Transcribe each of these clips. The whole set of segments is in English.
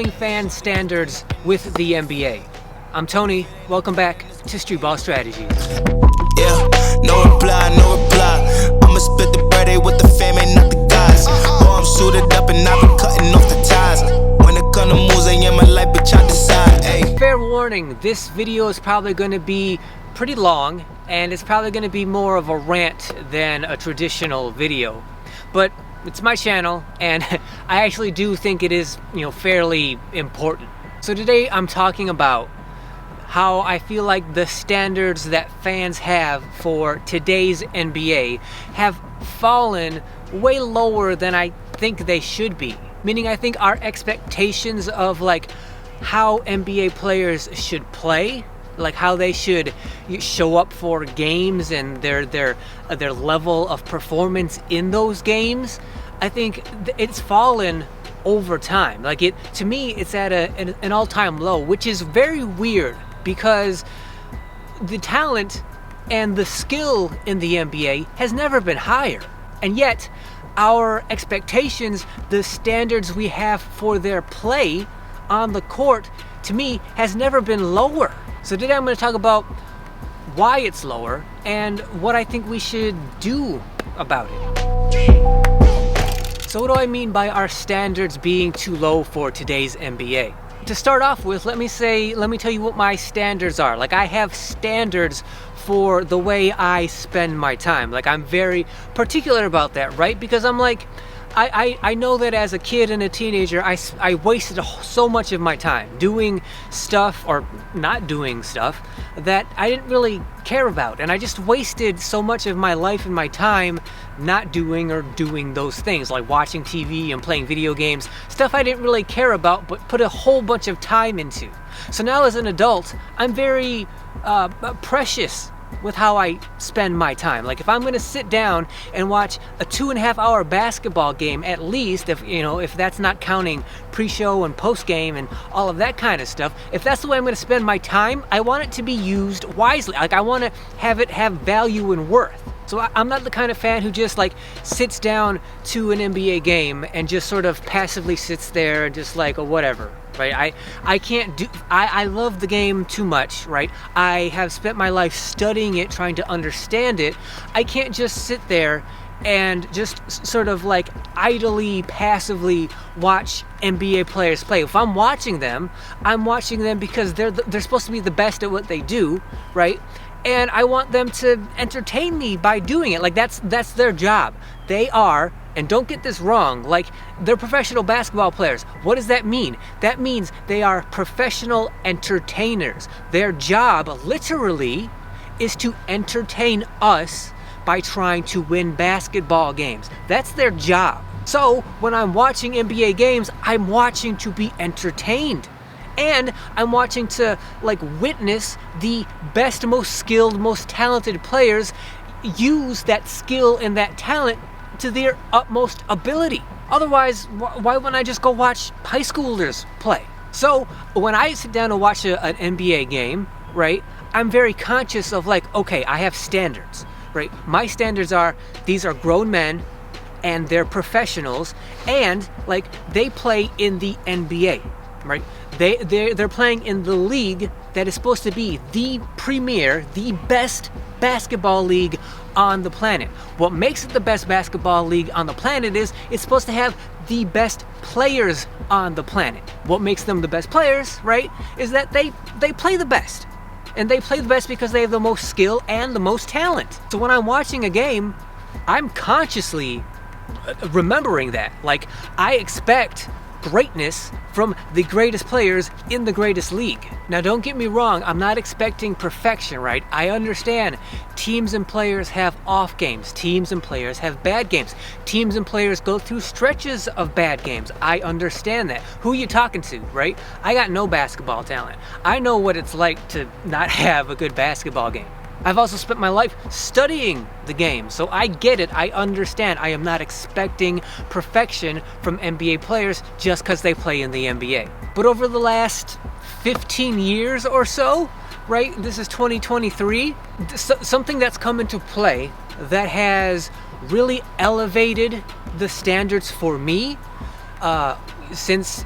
lowering fan standards with the NBA. I'm Tony, welcome back to Streetball Strategies. Yeah, no reply, no reply. I'ma split the birthday with the fam and not the guys. Boy, I'm suited up and I've been cutting off the ties. When it comes to moves, I am my life, bitch, I decide. Ay. Fair warning, this video is probably going to be pretty long, and it's probably going to be more of a rant than a traditional video. But it's my channel, and I actually do think it is, fairly important. So today I'm talking about how I feel like the standards that fans have for today's NBA have fallen way lower than I think they should be. Meaning I think our expectations of like how NBA players should play, like how they should show up for games and their level of performance in those games, I think it's fallen over time. Like to me, it's at an all-time low, which is very weird because the talent and the skill in the NBA has never been higher. And yet, our expectations, the standards we have for their play on the court, to me, has never been lower. So today I'm going to talk about why it's lower and what I think we should do about it. So what do I mean by our standards being too low for today's NBA? To start off with, let me tell you what my standards are. Like, I have standards for the way I spend my time. Like, I'm very particular about that, right? Because I'm like, I know that as a kid and a teenager, I wasted so much of my time doing stuff or not doing stuff that I didn't really care about. And I just wasted so much of my life and my time not doing or doing those things, like watching TV and playing video games, stuff I didn't really care about but put a whole bunch of time into. So now as an adult, I'm very precious with how I spend my time. Like, if I'm going to sit down and watch a 2.5-hour basketball game, at least, if that's not counting pre-show and post-game and all of that kind of stuff, if that's the way I'm going to spend my time, I want it to be used wisely. Like, I want to have it have value and worth. So I'm not the kind of fan who just like sits down to an NBA game and just sort of passively sits there and just like, oh, whatever. Right? I love the game too much, right? I have spent my life studying it, trying to understand it. I can't just sit there and just sort of like idly, passively watch NBA players play. If I'm watching them, I'm watching them because they're supposed to be the best at what they do, right? And I want them to entertain me by doing it. Like, that's their job. They are, and don't get this wrong, like, they're professional basketball players. What does that mean? That means they are professional entertainers. Their job, literally, is to entertain us by trying to win basketball games. That's their job. So, when I'm watching NBA games, I'm watching to be entertained. And I'm watching to like witness the best, most skilled, most talented players use that skill and that talent to their utmost ability. Otherwise, why wouldn't I just go watch high schoolers play? So when I sit down and watch an NBA game, right, I'm very conscious of like, okay, I have standards, right? My standards are, these are grown men and they're professionals and like they play in the NBA, right? They're playing in the league that is supposed to be the premier, the best basketball league on the planet. What makes it the best basketball league on the planet is it's supposed to have the best players on the planet. What makes them the best players, right, is that they play the best. And they play the best because they have the most skill and the most talent. So when I'm watching a game, I'm consciously remembering that. Like, I expect greatness from the greatest players in the greatest league. Now, don't get me wrong, I'm not expecting perfection, right? I understand teams and players have off games. Teams and players have bad games. Teams and players go through stretches of bad games. I understand that. Who are you talking to, right? I got no basketball talent. I know what it's like to not have a good basketball game. I've also spent my life studying the game, so I get it, I understand. I am not expecting perfection from NBA players just because they play in the NBA. But over the last 15 years or so, right, this is 2023, something that's come into play that has really elevated the standards for me since,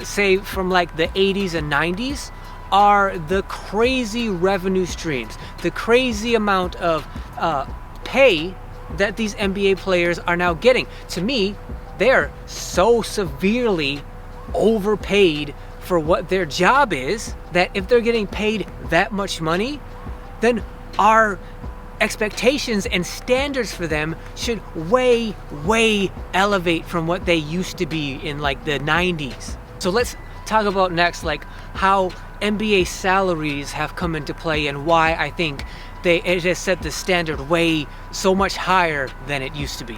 say, from like the 80s and 90s, are the crazy revenue streams, the crazy amount of pay that these NBA players are now getting. To me, they're so severely overpaid for what their job is that if they're getting paid that much money, then our expectations and standards for them should way elevate from what they used to be in like the 90s. So let's talk about next like how NBA salaries have come into play and why I think it has set the standard way so much higher than it used to be.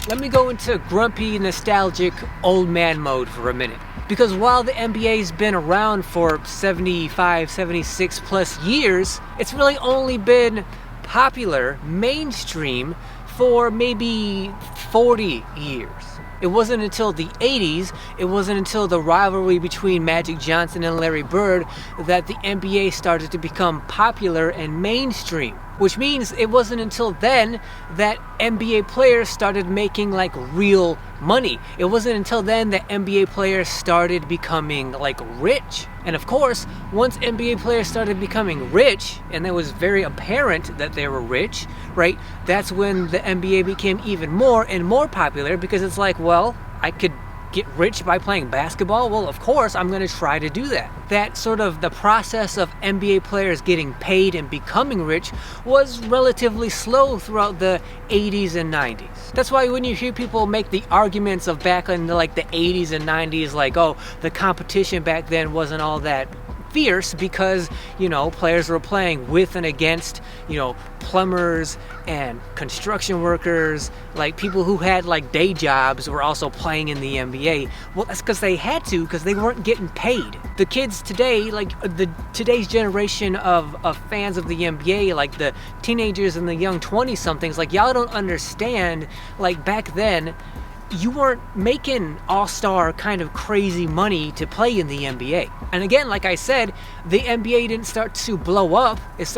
Let me go into grumpy, nostalgic, old man mode for a minute. Because while the NBA's been around for 75, 76 plus years, it's really only been popular, mainstream, for maybe 40 years. It wasn't until the 80s, it wasn't until the rivalry between Magic Johnson and Larry Bird that the NBA started to become popular and mainstream. Which means it wasn't until then that NBA players started making like real money. It wasn't until then that NBA players started becoming like rich. And of course, once NBA players started becoming rich, and it was very apparent that they were rich, right? That's when the NBA became even more and more popular because it's like, well, I could get rich by playing basketball? Well, of course, I'm going to try to do that. That sort of the process of NBA players getting paid and becoming rich was relatively slow throughout the 80s and 90s. That's why when you hear people make the arguments of back in like the 80s and 90s, like, oh, the competition back then wasn't all that fierce because, you know, players were playing with and against, you know, plumbers and construction workers, like people who had like day jobs were also playing in the NBA. Well, that's because they had to, because they weren't getting paid. The kids today, like today's generation of fans of the NBA, like the teenagers and the young 20-somethings, like y'all don't understand, like back then, you weren't making all-star kind of crazy money to play in the NBA. And again, like I said, the NBA didn't start to blow up. It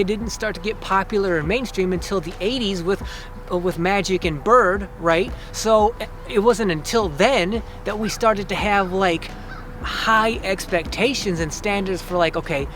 didn't start to get popular and mainstream until the 80s with Magic and Bird, right? So it wasn't until then that we started to have like high expectations and standards for like, okay,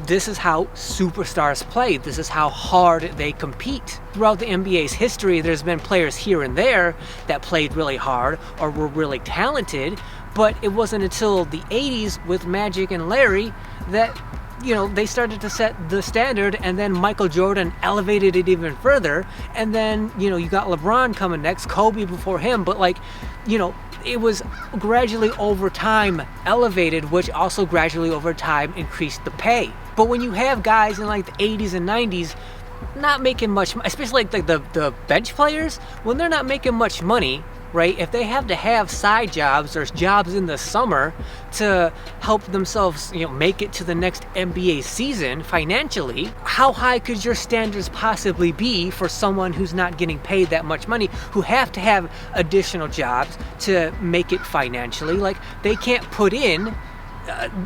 this is how superstars play. This is how hard they compete. Throughout the NBA's history, there's been players here and there that played really hard or were really talented, but it wasn't until the 80s with Magic and Larry that, you know, they started to set the standard, and then Michael Jordan elevated it even further, and then, you know, you got LeBron coming next, Kobe before him, but like, you know, it was gradually over time elevated, which also gradually over time increased the pay. But when you have guys in like the 80s and 90s not making much, especially like the bench players, when they're not making much money, right? If they have to have side jobs or jobs in the summer to help themselves, you know, make it to the next NBA season financially, how high could your standards possibly be for someone who's not getting paid that much money, who have to have additional jobs to make it financially? Like, they can't put in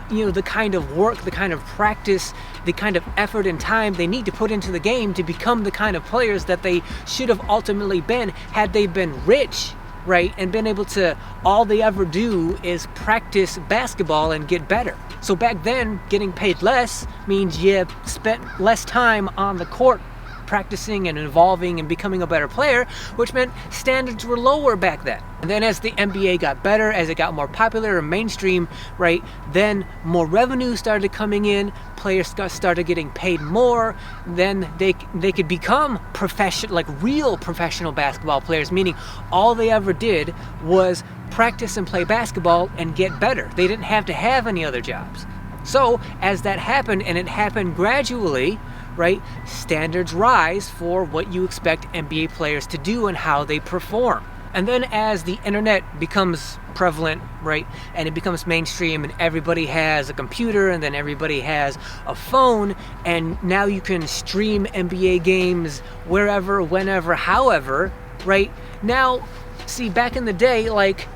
you know, the kind of work, the kind of practice, the kind of effort and time they need to put into the game to become the kind of players that they should have ultimately been had they been rich, right? And been able to, all they ever do is practice basketball and get better. So back then, getting paid less means you spent less time on the court practicing and evolving and becoming a better player, which meant standards were lower back then. And then as the NBA got better, as it got more popular and mainstream, right, then more revenue started coming in, players started getting paid more, then they could become professional, like real professional basketball players, meaning all they ever did was practice and play basketball and get better. They didn't have to have any other jobs. So as that happened, and it happened gradually, right, standards rise for what you expect NBA players to do and how they perform. And then as the internet becomes prevalent, right, and it becomes mainstream and everybody has a computer and then everybody has a phone, and now you can stream NBA games wherever, whenever, however, right? Now, see, back in the day, like,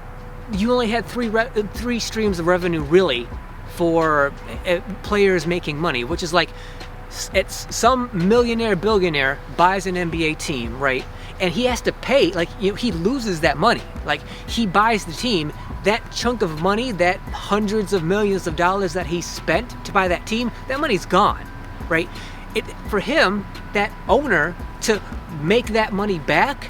you only had three streams of revenue really for players making money, which is like, it's some millionaire billionaire buys an NBA team, right? And he has to pay, like, he loses that money. Like, he buys the team, that chunk of money, that hundreds of millions of dollars that he spent to buy that team, that money's gone, right? For him, that owner, to make that money back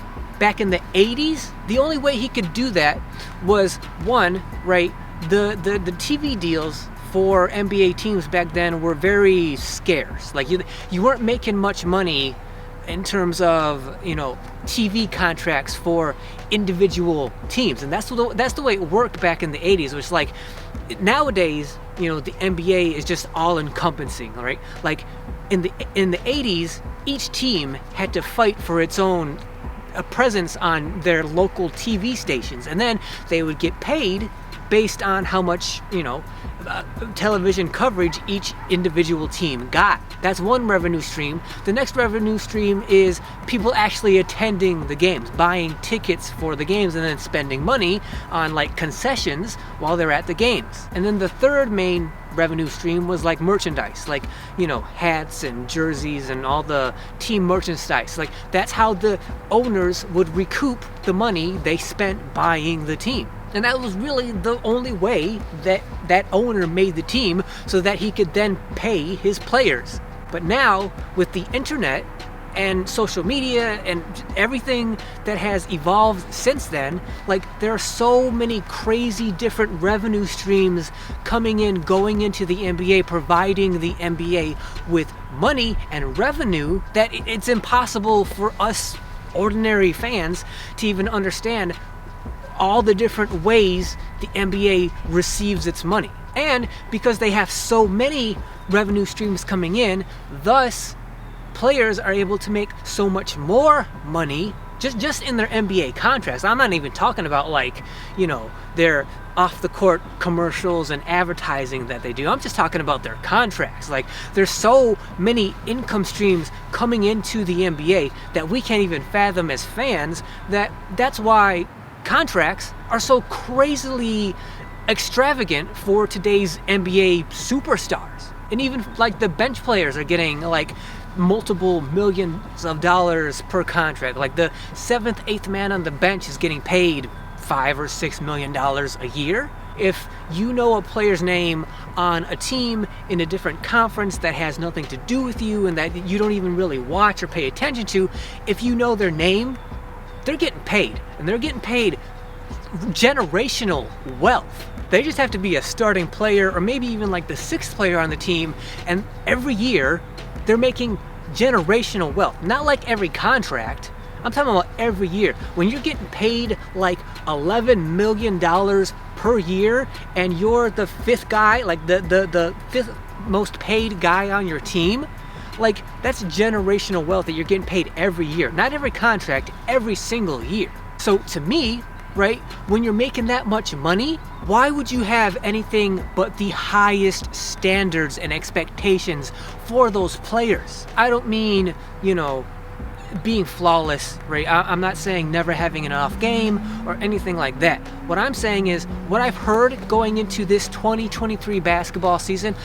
in the 80s, the only way he could do that was, one, right, the TV deals for NBA teams back then were very scarce. Like, you weren't making much money in terms of, TV contracts for individual teams. And that's the way it worked back in the 80s. It was like, nowadays, the NBA is just all encompassing, right? Like, in the 80s, each team had to fight for its own presence on their local TV stations, and then they would get paid based on how much, television coverage each individual team got. That's one revenue stream. The next revenue stream is people actually attending the games, buying tickets for the games, and then spending money on like concessions while they're at the games. And then the third main revenue stream was like merchandise, like, hats and jerseys and all the team merchandise. Like, that's how the owners would recoup the money they spent buying the team. And that was really the only way that owner made the team, so that he could then pay his players. But now, with the internet and social media and everything that has evolved since then, like, there are so many crazy different revenue streams coming in, going into the NBA, providing the NBA with money and revenue, that it's impossible for us ordinary fans to even understand all the different ways the NBA receives its money. And because they have so many revenue streams coming in, thus players are able to make so much more money just in their NBA contracts. I'm not even talking about, like, their off the court commercials and advertising that they do. I'm just talking about their contracts. Like, there's so many income streams coming into the NBA that we can't even fathom as fans. That's why contracts are so crazily extravagant for today's NBA superstars. And even like the bench players are getting like multiple millions of dollars per contract. Like, the 7th, 8th man on the bench is getting paid $5 or $6 million a year. If you know a player's name on a team in a different conference that has nothing to do with you and that you don't even really watch or pay attention to, if you know their name, they're getting paid, and they're getting paid generational wealth. They just have to be a starting player, or maybe even like the 6th player on the team, and every year they're making generational wealth. Not like every contract, I'm talking about every year. When you're getting paid like $11 million per year, and you're the 5th guy, like the 5th most paid guy on your team, like, that's generational wealth that you're getting paid every year. Not every contract, every single year. So to me, right, when you're making that much money, why would you have anything but the highest standards and expectations for those players? I don't mean, being flawless, right? I'm not saying never having an off game or anything like that. What I'm saying is, what I've heard going into this 2023 basketball season,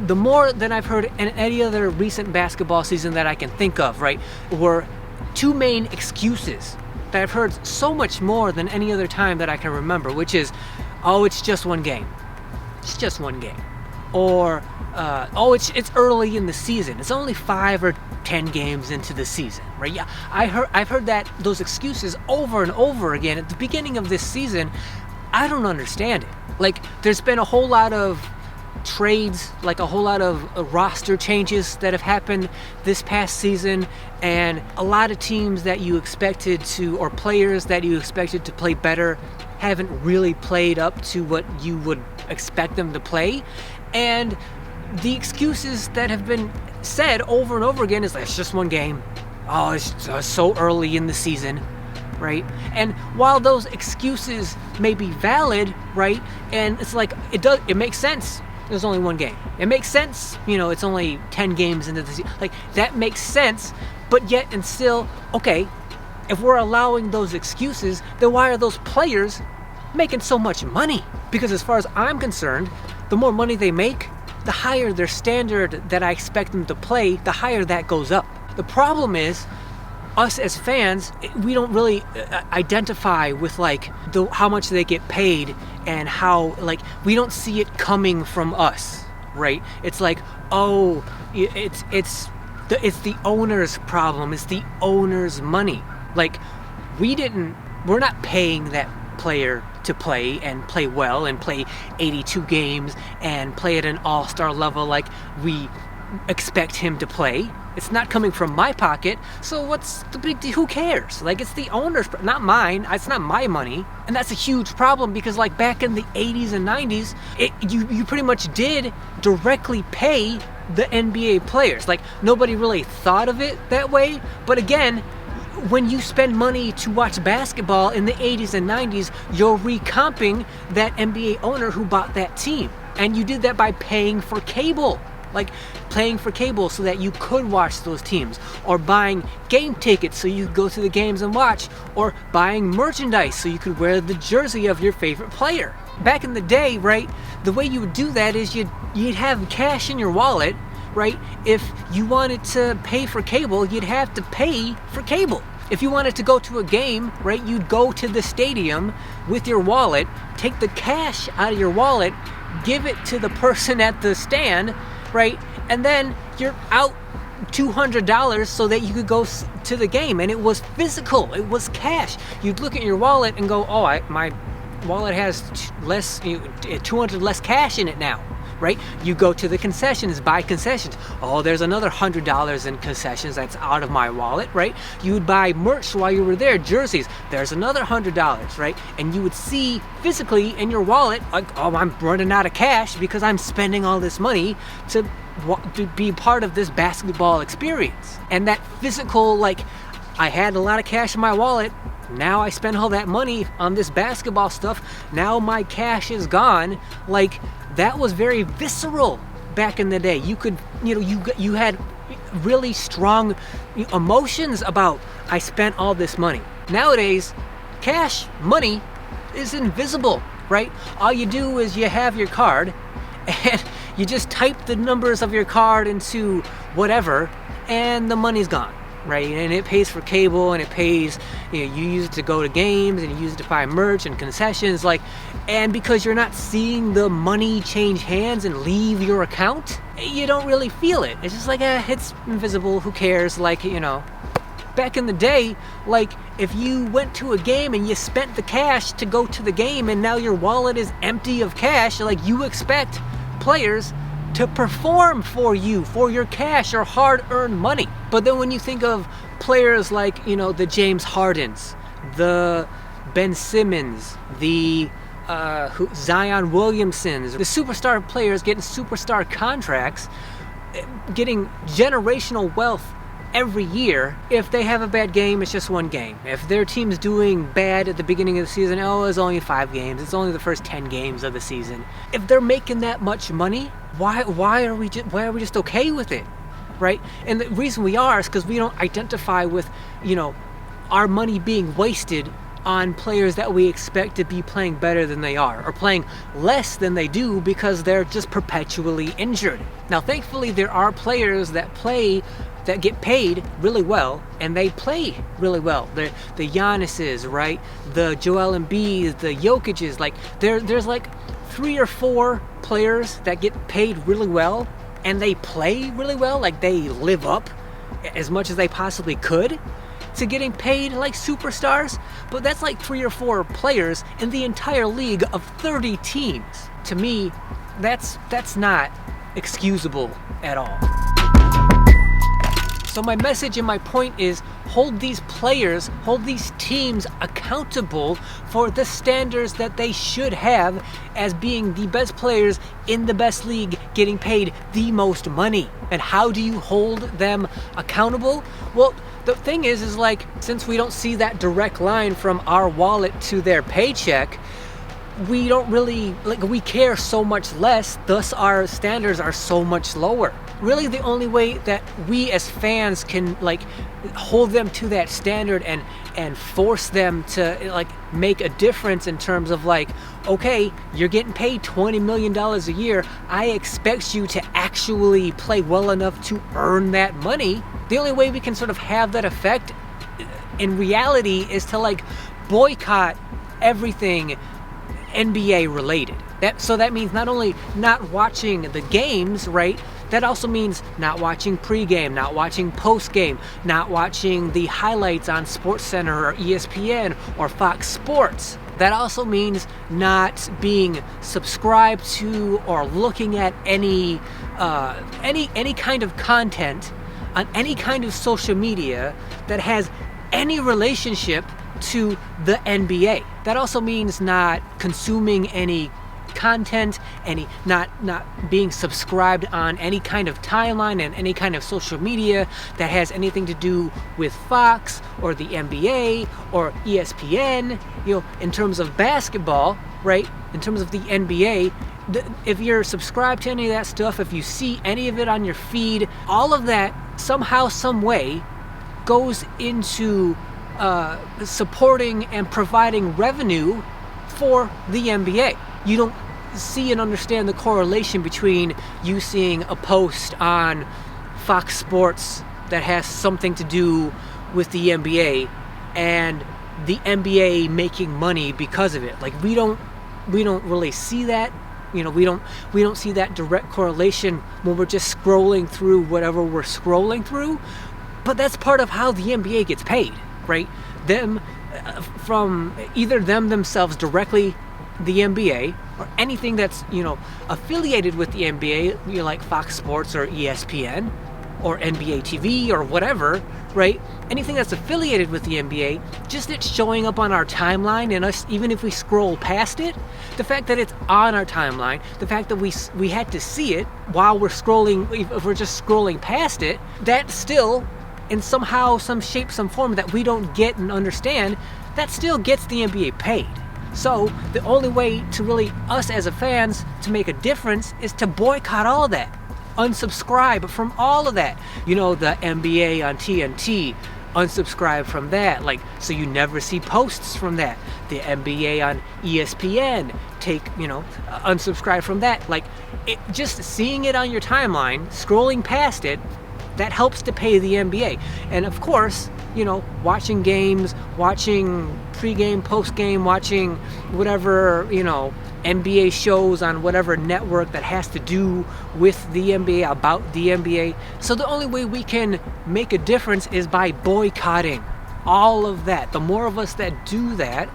the more than I've heard in any other recent basketball season that I can think of, right, were two main excuses that I've heard so much more than any other time that I can remember, which is, it's just one game. It's just one game. Or, it's early in the season. It's only 5 or 10 games into the season, right? Yeah, I've heard those excuses over and over again at the beginning of this season. I don't understand it. Like, there's been a whole lot of trades, like a whole lot of roster changes that have happened this past season, and a lot of teams that you expected to, or players that you expected to play better, haven't really played up to what you would expect them to play. And the excuses that have been said over and over again is, like, it's just one game. It's so early in the season, right? And while those excuses may be valid, right, and it's like, it makes sense. There's only one game. It makes sense, it's only 10 games into the season. Like, that makes sense, but yet and still, okay, if we're allowing those excuses, then why are those players making so much money? Because as far as I'm concerned, the more money they make, the higher their standard that I expect them to play, the higher that goes up. The problem is, us as fans, we don't really identify with like how much they get paid, and how like we don't see it coming from us, right? It's like, oh, it's the owner's problem. It's the owner's money. Like we're not paying that player to play and play well and play 82 games and play at an all-star level like we expect him to play. It's not coming from my pocket, so what's the big deal? Who cares? Like, it's the owner's, not mine. It's not my money. And that's a huge problem, because like back in the 80s and 90s, you pretty much did directly pay the NBA players. Like, nobody really thought of it that way, but again, when you spend money to watch basketball in the 80s and 90s, you're recomping that NBA owner who bought that team. And you did that by paying for cable. Like paying for cable so that you could watch those teams, or buying game tickets so you could go to the games and watch, or buying merchandise so you could wear the jersey of your favorite player. Back in the day, right, the way you would do that is you'd have cash in your wallet, right? If you wanted to pay for cable, you'd have to pay for cable. If you wanted to go to a game, right, you'd go to the stadium with your wallet, take the cash out of your wallet, give it to the person at the stand, right? And then you're out $200 so that you could go to the game. And it was physical. It was cash. You'd look at your wallet and go, oh, my wallet has less, 200 less cash in it now, right? You go to the concessions, buy concessions. Oh, there's another $100 in concessions that's out of my wallet, right? You would buy merch while you were there, jerseys. There's another $100, right? And you would see physically in your wallet, like, oh, I'm running out of cash because I'm spending all this money to be part of this basketball experience. And that physical, like, I had a lot of cash in my wallet, now I spent all that money on this basketball stuff, now my cash is gone. Like, that was very visceral back in the day. You could, you had really strong emotions about, I spent all this money. Nowadays, cash, money is invisible, right? All you do is you have your card and you just type the numbers of your card into whatever and the money's gone, right? And it pays for cable, and it pays, you use it to go to games, and you use it to buy merch and concessions, like, and because you're not seeing the money change hands and leave your account, you don't really feel it. It's just like, it's invisible, who cares? Like, back in the day, like, if you went to a game and you spent the cash to go to the game and now your wallet is empty of cash, like, you expect players to perform for you, for your cash or hard-earned money. But then when you think of players like, the James Hardens, the Ben Simmons, the Zion Williamsons, the superstar players getting superstar contracts, getting generational wealth every year. If they have a bad game, it's just one game. If their team's doing bad at the beginning of the season, it's only 5 games. It's only the first 10 games of the season. If they're making that much money, why are we just okay with it, right? And the reason we are is because we don't identify with, our money being wasted on players that we expect to be playing better than they are, or playing less than they do because they're just perpetually injured. Now, thankfully, there are players that get paid really well, and they play really well. The Giannis's, right? The Joel Embiid's, the Jokic's, like, there's like 3 or 4 players that get paid really well, and they play really well, like they live up as much as they possibly could to getting paid like superstars. But that's like 3 or 4 players in the entire league of 30 teams. To me, that's not excusable at all. So my message and my point is, hold these players, hold these teams accountable for the standards that they should have as being the best players in the best league, getting paid the most money. And how do you hold them accountable? Well, the thing is like, since we don't see that direct line from our wallet to their paycheck, we don't really, we care so much less, thus our standards are so much lower. Really, the only way that we as fans can hold them to that standard and force them to make a difference in terms of okay, you're getting paid $20 million a year, I expect you to actually play well enough to earn that money. The only way we can sort of have that effect in reality is to like boycott everything NBA related. So that means not only not watching the games, right? That also means not watching pregame, not watching postgame, not watching the highlights on SportsCenter or ESPN or Fox Sports. That also means not being subscribed to or looking at any kind of content on any kind of social media that has any relationship to the NBA. That also means not consuming any content, not being subscribed on any kind of timeline and any kind of social media that has anything to do with Fox or the NBA or ESPN. In terms of basketball, right? In terms of the NBA, if you're subscribed to any of that stuff, if you see any of it on your feed, all of that somehow, some way goes into supporting and providing revenue for the NBA. You don't see and understand the correlation between you seeing a post on Fox Sports that has something to do with the NBA and the NBA making money because of it. Like we don't really see that. We don't see that direct correlation when we're just scrolling through whatever we're scrolling through. But that's part of how the NBA gets paid, right? Them from either them themselves directly, the NBA, or anything that's affiliated with the NBA, like Fox Sports or ESPN or NBA TV or whatever, right? Anything that's affiliated with the NBA, just it's showing up on our timeline, and us, even if we scroll past it, the fact that it's on our timeline, the fact that we had to see it while we're scrolling, if we're just scrolling past it, that still, in somehow, some shape, some form that we don't get and understand, that still gets the NBA paid. So the only way to really, us as a fans, to make a difference is to boycott all of that. Unsubscribe from all of that. The NBA on TNT, unsubscribe from that. Like, so you never see posts from that. The NBA on ESPN, unsubscribe from that. Like, just seeing it on your timeline, scrolling past it, that helps to pay the NBA. And of course, watching games, watching pregame, postgame, watching whatever, NBA shows on whatever network that has to do with the NBA, about the NBA. So the only way we can make a difference is by boycotting all of that. The more of us that do that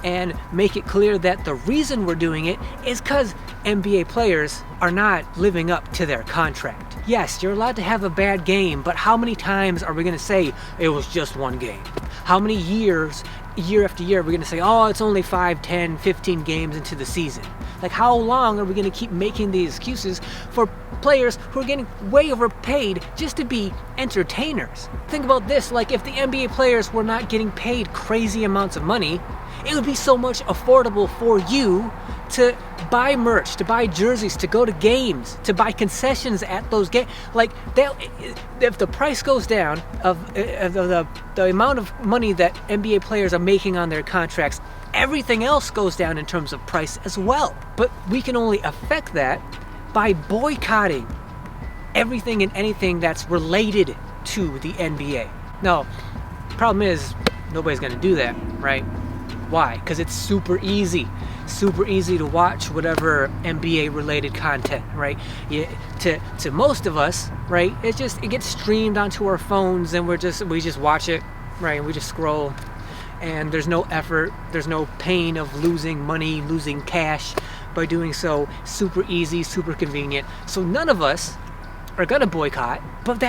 and make it clear that the reason we're doing it is because NBA players are not living up to their contract. Yes, you're allowed to have a bad game, but how many times are we going to say it was just one game? How many years, year after year, are we going to say, oh, it's only 5, 10, 15 games into the season? Like, how long are we going to keep making these excuses for players who are getting way overpaid just to be entertainers? Think about this, like if the NBA players were not getting paid crazy amounts of money, it would be so much affordable for you to buy merch, to buy jerseys, to go to games, to buy concessions at those games. Like, if the price goes down of the amount of money that NBA players are making on their contracts, everything else goes down in terms of price as well. But we can only affect that by boycotting everything and anything that's related to the NBA. Now, problem is, nobody's going to do that, right? Why? Because it's super easy to watch whatever NBA related content, right? To most of us, right? It gets streamed onto our phones, and we just watch it, right? And we just scroll, and there's no effort, there's no pain of losing money, losing cash by doing so. Super easy, super convenient. So none of us are gonna boycott, but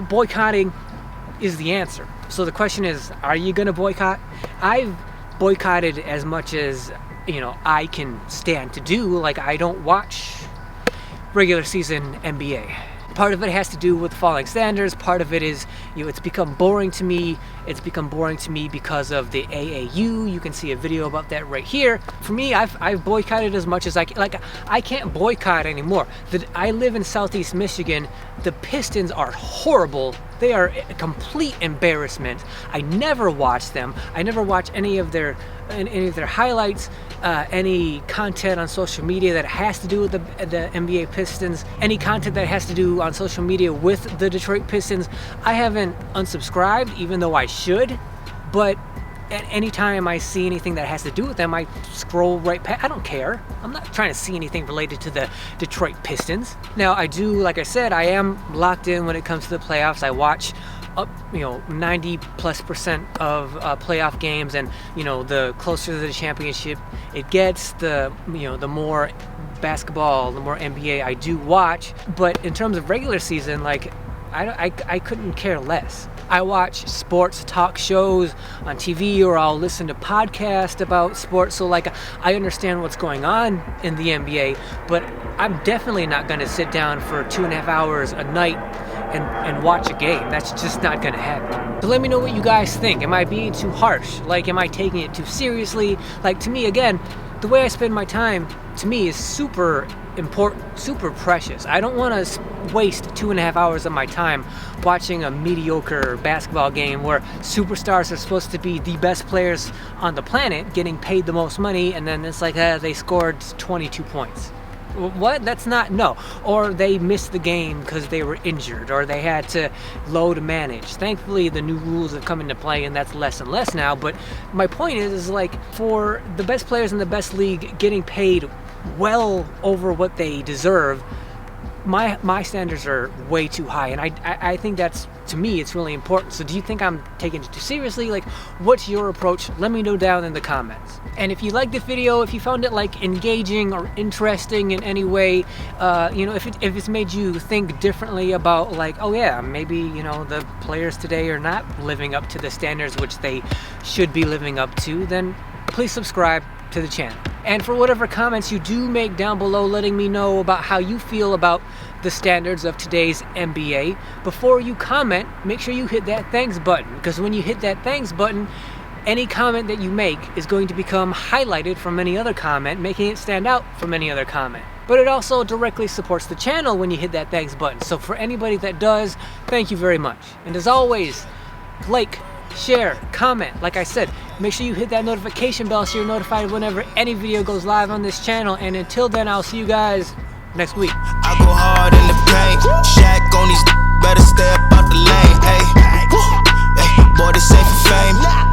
boycotting is the answer. So the question is, are you gonna boycott? I've boycotted as much as I can stand to do. Like, I don't watch regular season NBA. Part of it has to do with falling standards. Part of it is, it's become boring to me. It's become boring to me because of the AAU. You can see a video about that right here. For me, I've boycotted as much as I can. Like, I can't boycott anymore. I live in Southeast Michigan. The Pistons are horrible. They are a complete embarrassment. I never watch them. I never watch any of their highlights, any content on social media that has to do with the NBA Pistons, any content that has to do on social media with the Detroit Pistons. I haven't unsubscribed, even though I should, but at any time I see anything that has to do with them, I scroll right past. I don't care. I'm not trying to see anything related to the Detroit Pistons. Now, I do, like I said, I am locked in when it comes to the playoffs. I watch up, 90+% of playoff games, and the closer to the championship it gets, the more basketball, the more NBA I do watch. But in terms of regular season, like I couldn't care less. I watch sports talk shows on TV, or I'll listen to podcasts about sports, so like I understand what's going on in the NBA, but I'm definitely not going to sit down for 2.5 hours a night and watch a game. That's just not going to happen. So let me know what you guys think. Am I being too harsh? Like, am I taking it too seriously? Like, to me, again, the way I spend my time, to me, is super important, super precious. I don't want to waste 2.5 hours of my time watching a mediocre basketball game where superstars are supposed to be the best players on the planet, getting paid the most money, and then it's like they scored 22 points. What? That's not, no. Or they missed the game because they were injured, or they had to load manage. Thankfully, the new rules have come into play, and that's less and less now. But my point is like, for the best players in the best league getting paid well over what they deserve, my standards are way too high, and I think that's, to me, it's really important. So do you think I'm taking it too seriously? Like, what's your approach? Let me know down in the comments. And if you liked the video, if you found it like engaging or interesting in any way, if it's made you think differently about like, oh yeah, maybe the players today are not living up to the standards which they should be living up to, then please subscribe to the channel. And for whatever comments you do make down below, letting me know about how you feel about the standards of today's NBA, before you comment, make sure you hit that thanks button, because when you hit that thanks button, any comment that you make is going to become highlighted from any other comment, making it stand out from any other comment. But it also directly supports the channel when you hit that thanks button. So for anybody that does, thank you very much. And as always, like, share, comment. Like I said, make sure you hit that notification bell so you're notified whenever any video goes live on this channel. And until then, I'll see you guys next week. I go hard in the paint. Shaq on these, better stay up out the lane. Hey, boy, this ain't for fame.